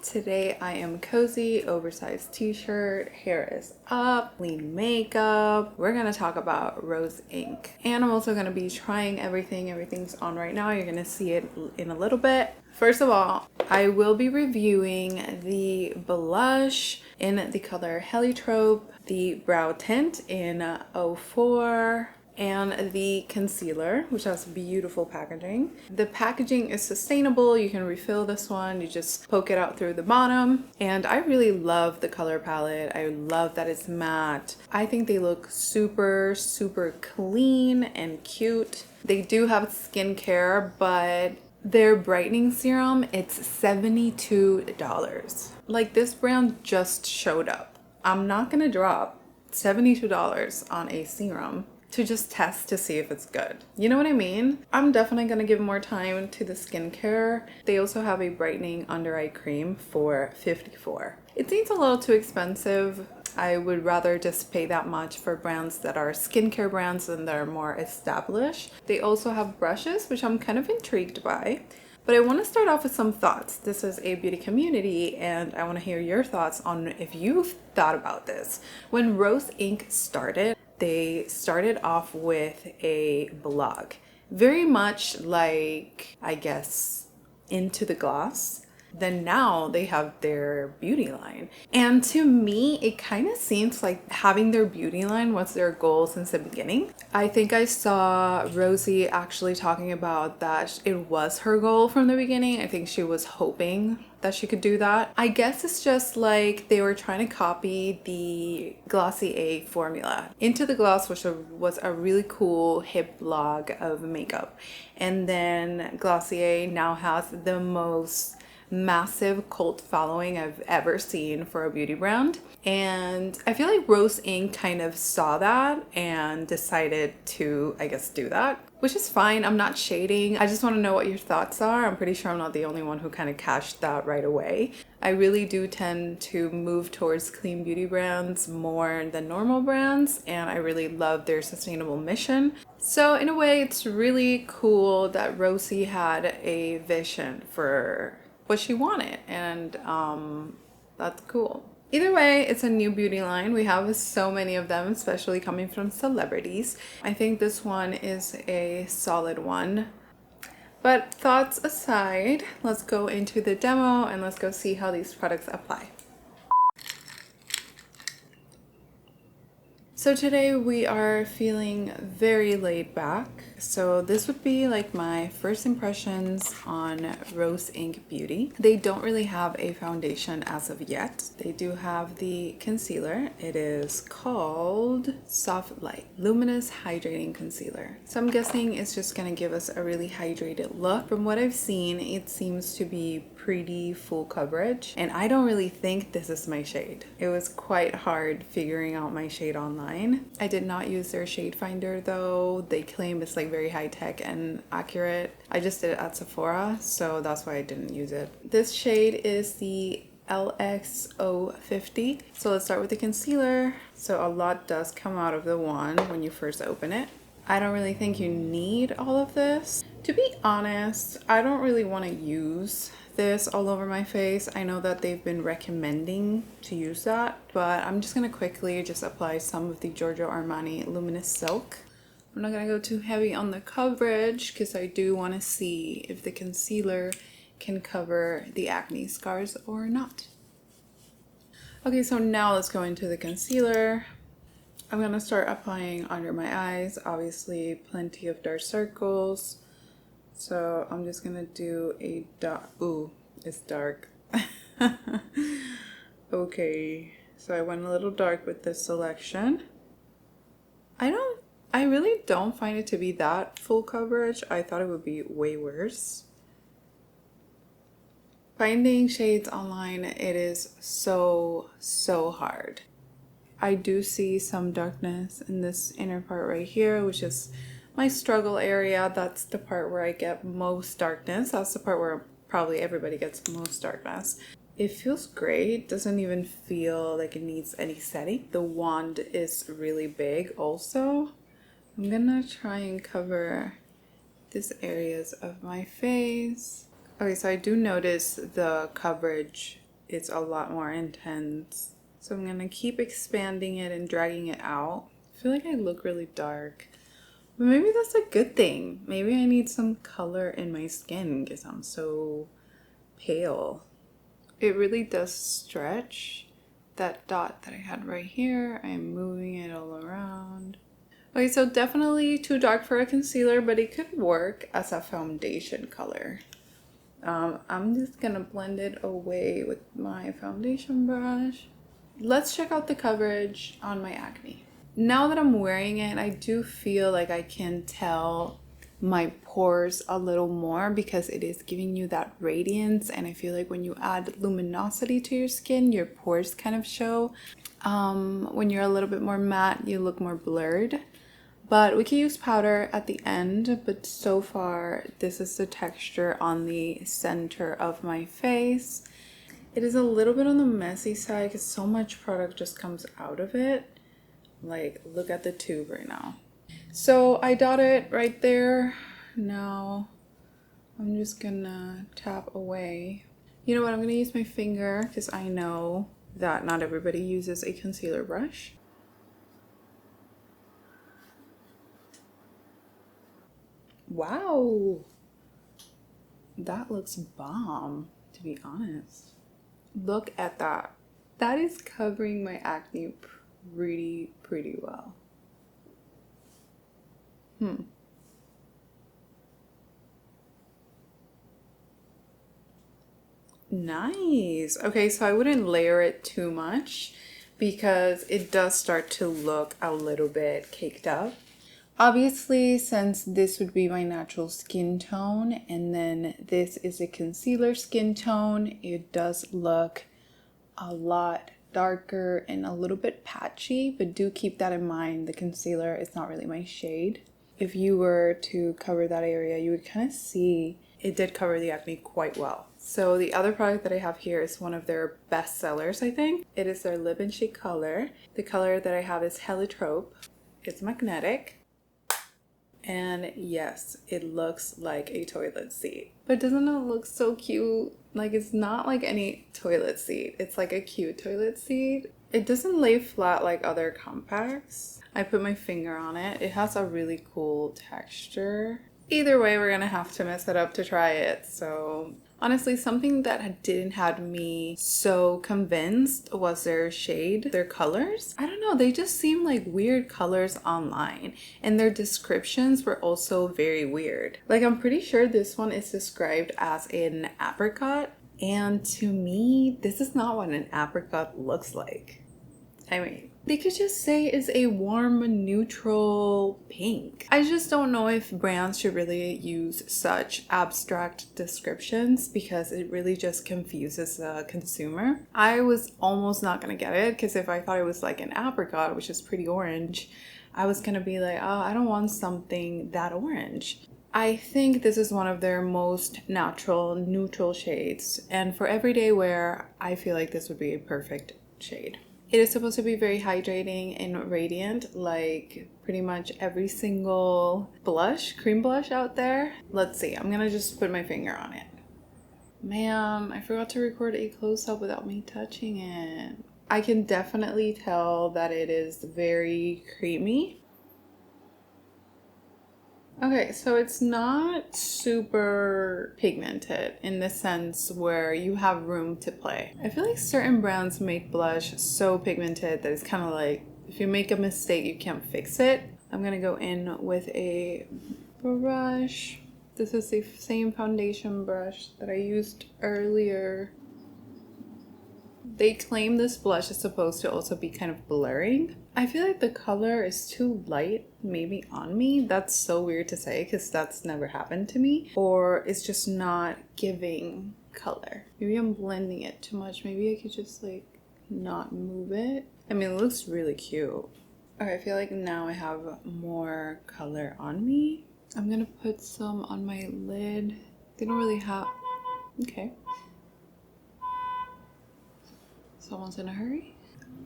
Today I am cozy, oversized t-shirt, hair is up, clean makeup. We're gonna talk about Rose Inc. And I'm also gonna be trying everything. Everything's on right now. You're gonna see it in a little bit. First of all, I will be reviewing the blush in the color Heliotrope, the brow tint in 04, and the concealer, which has beautiful packaging. The packaging is sustainable. You can refill this one. You just poke it out through the bottom. And I really love the color palette. I love that it's matte. I think they look super, super clean and cute. They do have skincare, but their brightening serum, it's $72. Like, this brand just showed up. I'm not gonna drop $72 on a serum to just test to see if it's good. You know what I mean? I'm definitely gonna give more time to the skincare. They also have a brightening under eye cream for $54. It seems a little too expensive. I would rather just pay that much for brands that are skincare brands and that are more established. They also have brushes, which I'm kind of intrigued by. But I want to start off with some thoughts. This is a beauty community and I want to hear your thoughts on if you've thought about this. When Rose Inc. started, they started off with a blog, very much like, I guess, Into the Gloss. Then now they have their beauty line. And to me, it kind of seems like having their beauty line was their goal since the beginning. I think I saw Rosie actually talking about that it was her goal from the beginning. I think she was hoping that she could do that. I guess it's just like they were trying to copy the Glossier formula. Into the Gloss, which was a really cool hip blog of makeup. And then Glossier now has the most massive cult following I've ever seen for a beauty brand. And I feel like Rose Inc. kind of saw that and decided to, I guess, do that, which is fine. I'm not shading. I just want to know what your thoughts are. I'm pretty sure I'm not the only one who kind of cashed that right away. I really do tend to move towards clean beauty brands more than normal brands, and I really love their sustainable mission. So in a way, it's really cool that Rosie had a vision for what she wanted, and that's cool. Either way, it's a new beauty line. We have so many of them, especially coming from celebrities. I think this one is a solid one. But thoughts aside, let's go into the demo and let's go see how these products apply. So today we are feeling very laid back. So this would be like my first impressions on Rose Inc. Beauty. They don't really have a foundation as of yet. They do have the concealer. It is called Soft Light Luminous Hydrating Concealer. So I'm guessing it's just gonna give us a really hydrated look. From what I've seen, it seems to be pretty full coverage, and I don't really think this is my shade. It was quite hard figuring out my shade online. I did not use their shade finder though. They claim it's like very high-tech and accurate. I just did it at Sephora, so that's why I didn't use it. This shade is the LXO50. So let's start with the concealer. So a lot does come out of the wand when you first open it. I don't really think you need all of this. To be honest, I don't really want to use this all over my face. I know that they've been recommending to use that, but I'm just gonna quickly just apply some of the Giorgio Armani Luminous Silk. I'm not gonna go too heavy on the coverage because I do want to see if the concealer can cover the acne scars or not. Okay, so now let's go into the concealer. I'm gonna start applying under my eyes. Obviously plenty of dark circles. So I'm just gonna do a dot. Ooh, it's dark. Okay, so I went a little dark with this selection. I really don't find it to be that full coverage. I thought it would be way worse. Finding shades online, it is so hard. I do see some darkness in this inner part right here, which is my struggle area. That's the part where I get most darkness. That's the part where probably everybody gets most darkness. It feels great. Doesn't even feel like it needs any setting. The wand is really big also. I'm gonna try and cover these areas of my face. Okay, so I do notice the coverage it's a lot more intense. So I'm gonna keep expanding it and dragging it out. I feel like I look really dark, but maybe that's a good thing. Maybe I need some color in my skin because I'm so pale. It really does stretch. That dot that I had right here, I'm moving it all around. Okay, so definitely too dark for a concealer, but it could work as a foundation color. I'm just gonna blend it away with my foundation brush. Let's check out the coverage on my acne. Now that I'm wearing it, I do feel like I can tell my pores a little more because it is giving you that radiance, and I feel like when you add luminosity to your skin, your pores kind of show. When you're a little bit more matte, you look more blurred. But we can use powder at the end, but so far this is the texture on the center of my face. It is a little bit on the messy side because so much product just comes out of it. Like, look at the tube right now. So I dotted it right there. Now I'm just gonna tap away. You know what, I'm gonna use my finger because I know that not everybody uses a concealer brush. Wow, that looks bomb, to be honest. Look at that. That is covering my acne pretty well. Nice. Okay, so I wouldn't layer it too much because it does start to look a little bit caked up. Obviously, since this would be my natural skin tone and then this is a concealer skin tone, it does look a lot darker and a little bit patchy, but do keep that in mind. The concealer is not really my shade. If you were to cover that area, you would kind of see it did cover the acne quite well. So the other product that I have here is one of their best sellers, I think. It is their Lip and Shade color. The color that I have is Heliotrope. It's magnetic. And yes, it looks like a toilet seat. But doesn't it look so cute? Like, it's not like any toilet seat. It's like a cute toilet seat. It doesn't lay flat like other compacts. I put my finger on it. It has a really cool texture. Either way, we're gonna have to mess it up to try it. So honestly, something that didn't have me so convinced was their shade, their colors. I don't know, they just seem like weird colors online, and their descriptions were also very weird. Like, I'm pretty sure this one is described as an apricot, and to me, this is not what an apricot looks like. I mean, they could just say it's a warm, neutral pink. I just don't know if brands should really use such abstract descriptions because it really just confuses the consumer. I was almost not gonna get it because if I thought it was like an apricot, which is pretty orange, I was gonna be like, oh, I don't want something that orange. I think this is one of their most natural, neutral shades. And for everyday wear, I feel like this would be a perfect shade. It is supposed to be very hydrating and radiant, like pretty much every single blush, cream blush out there. Let's see, I'm gonna just put my finger on it. Man, I forgot to record a close-up without me touching it. I can definitely tell that it is very creamy. Okay, so it's not super pigmented in the sense where you have room to play. I feel like certain brands make blush so pigmented that it's kind of like, if you make a mistake, you can't fix it. I'm gonna go in with a brush. This is the same foundation brush that I used earlier. They claim this blush is supposed to also be kind of blurring. I feel like the color is too light maybe on me. That's so weird to say because that's never happened to me. Or it's just not giving color. Maybe I'm blending it too much. Maybe I could just like not move it. I mean, it looks really cute. Okay, I feel like now I have more color on me. I'm gonna put some on my lid. They don't really have... Okay. Someone's in a hurry.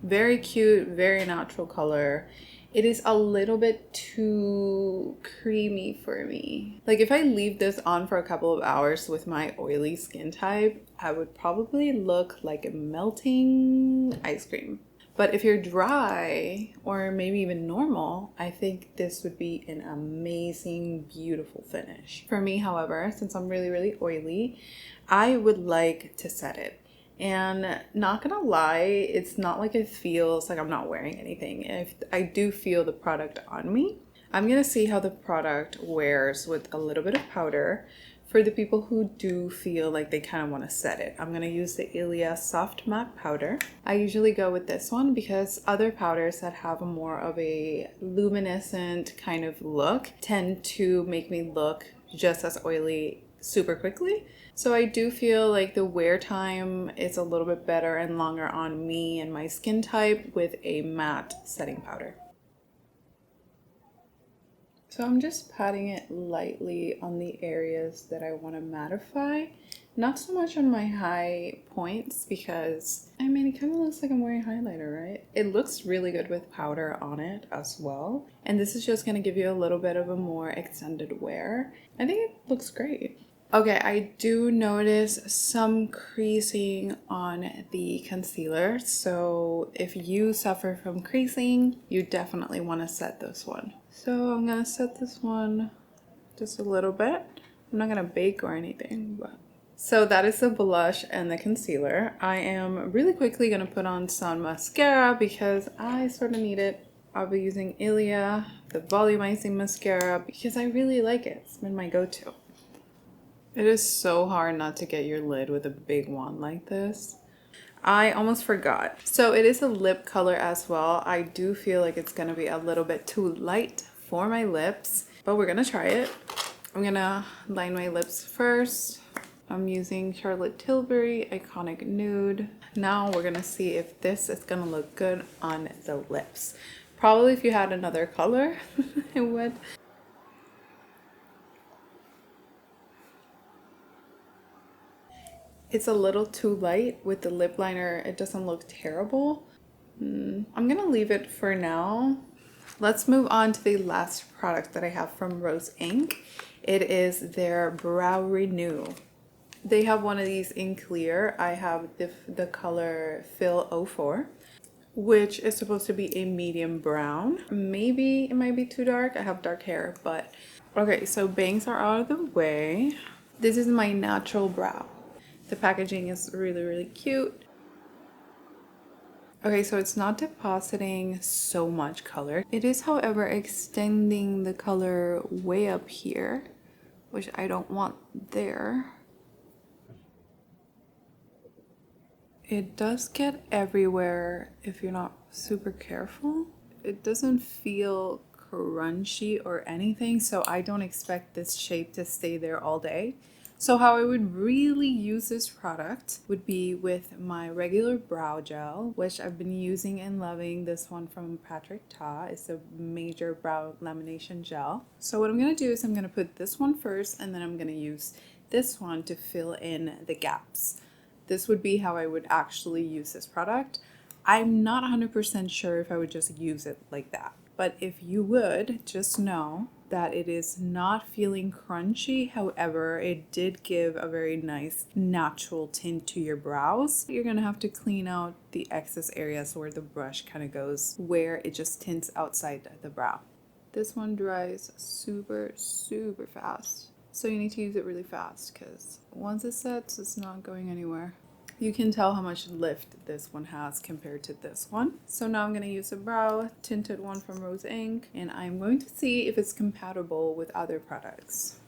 Very cute, very natural color. It is a little bit too creamy for me. Like if I leave this on for a couple of hours with my oily skin type, I would probably look like a melting ice cream. But if you're dry or maybe even normal, I think this would be an amazing, beautiful finish. For me, however, since I'm really, really oily, I would like to set it. And not gonna lie, it's not like it feels like I'm not wearing anything. If I do feel the product on me, I'm gonna see how the product wears with a little bit of powder. For the people who do feel like they kind of want to set it, I'm going to use the Ilia Soft Matte Powder. I usually go with this one because other powders that have a more of a luminescent kind of look tend to make me look just as oily super quickly. So I do feel like the wear time is a little bit better and longer on me and my skin type with a matte setting powder. So I'm just patting it lightly on the areas that I want to mattify. Not so much on my high points because, I mean, it kind of looks like I'm wearing highlighter, right? It looks really good with powder on it as well. And this is just going to give you a little bit of a more extended wear. I think it looks great. Okay, I do notice some creasing on the concealer. So if you suffer from creasing, you definitely want to set this one. So I'm gonna set this one just a little bit. I'm not gonna bake or anything, but. So that is the blush and the concealer. I am really quickly gonna put on some mascara because I sort of need it. I'll be using Ilia, the volumizing mascara, because I really like it. It's been my go-to. It is so hard not to get your lid with a big wand like this. I almost forgot. So it is a lip color as well. I do feel like it's gonna be a little bit too light for my lips, but we're gonna try it. I'm gonna line my lips first. I'm using Charlotte Tilbury Iconic Nude. Now we're gonna see if this is gonna look good on the lips. Probably if you had another color, it would. It's a little too light with the lip liner. It doesn't look terrible. I'm gonna leave it for now. Let's move on to the last product that I have from Rose Inc. It is their Brow Renew. They have one of these in clear. I have the color Fill 04, which is supposed to be a medium brown. Maybe it might be too dark. I have dark hair, but okay, so bangs are out of the way. This is my natural brow. The packaging is really, really cute. Okay, so it's not depositing so much color. It is, however, extending the color way up here, which I don't want there. It does get everywhere if you're not super careful. It doesn't feel crunchy or anything, so I don't expect this shape to stay there all day. So how I would really use this product would be with my regular brow gel, which I've been using and loving. This one from Patrick Ta. It's a major brow lamination gel. So what I'm going to do is I'm going to put this one first, and then I'm going to use this one to fill in the gaps. This would be how I would actually use this product. I'm not 100% sure if I would just use it like that. But if you would, just know that it is not feeling crunchy. However, it did give a very nice natural tint to your brows. You're gonna have to clean out the excess areas where the brush kind of goes, where it just tints outside the brow. This one dries super, super fast. So you need to use it really fast because once it sets, it's not going anywhere. You can tell how much lift this one has compared to this one. So now I'm going to use a brow tinted one from Rose Inc. And I'm going to see if it's compatible with other products.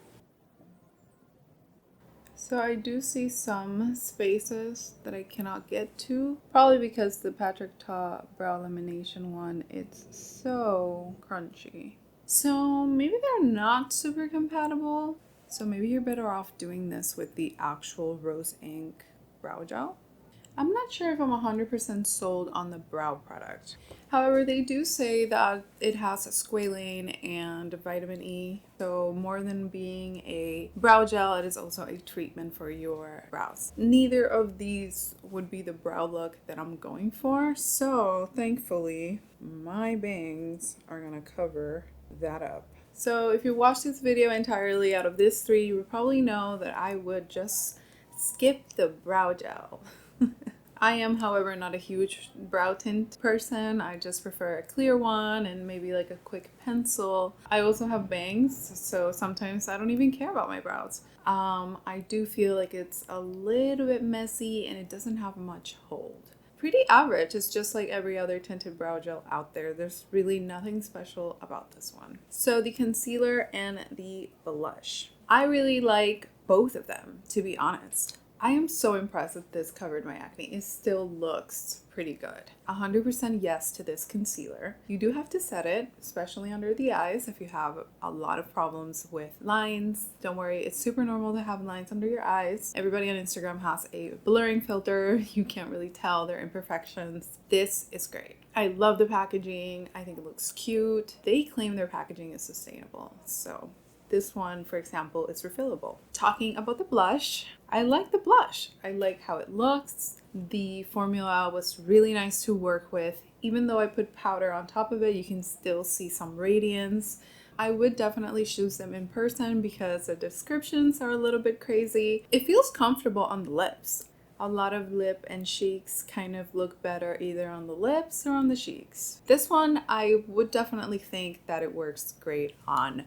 So I do see some spaces that I cannot get to. Probably because the Patrick Ta brow lamination one, it's so crunchy. So maybe they're not super compatible. So maybe you're better off doing this with the actual Rose Inc. brow gel. I'm not sure if I'm 100% sold on the brow product. However, they do say that it has squalane and vitamin E. So more than being a brow gel, it is also a treatment for your brows. Neither of these would be the brow look that I'm going for. So thankfully, my bangs are gonna cover that up. So if you watch this video entirely out of this three, you would probably know that I would just skip the brow gel. I am, however, not a huge brow tint person. I just prefer a clear one and maybe like a quick pencil. I also have bangs, so sometimes I don't even care about my brows. I do feel like it's a little bit messy and it doesn't have much hold. Pretty average. It's just like every other tinted brow gel out there. There's really nothing special about this one. So the concealer and the blush. I really like both of them, to be honest. I am so impressed that this covered my acne. It still looks pretty good. 100% yes to this concealer. You do have to set it, especially under the eyes if you have a lot of problems with lines. Don't worry, it's super normal to have lines under your eyes. Everybody on Instagram has a blurring filter. You can't really tell their imperfections. This is great. I love the packaging. I think it looks cute. They claim their packaging is sustainable, so this one, for example, is refillable. Talking about the blush, I like the blush. I like how it looks. The formula was really nice to work with. Even though I put powder on top of it, you can still see some radiance. I would definitely choose them in person because the descriptions are a little bit crazy. It feels comfortable on the lips. A lot of lip and cheeks kind of look better either on the lips or on the cheeks. This one, I would definitely think that it works great on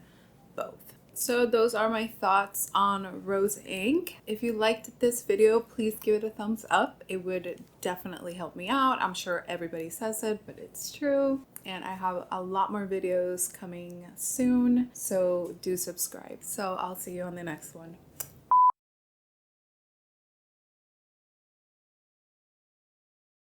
both. So those are my thoughts on Rose Ink. If you liked this video, please give it a thumbs up. It would definitely help me out. I'm sure everybody says it, but it's true. And I have a lot more videos coming soon, so do subscribe. So I'll see you on the next one.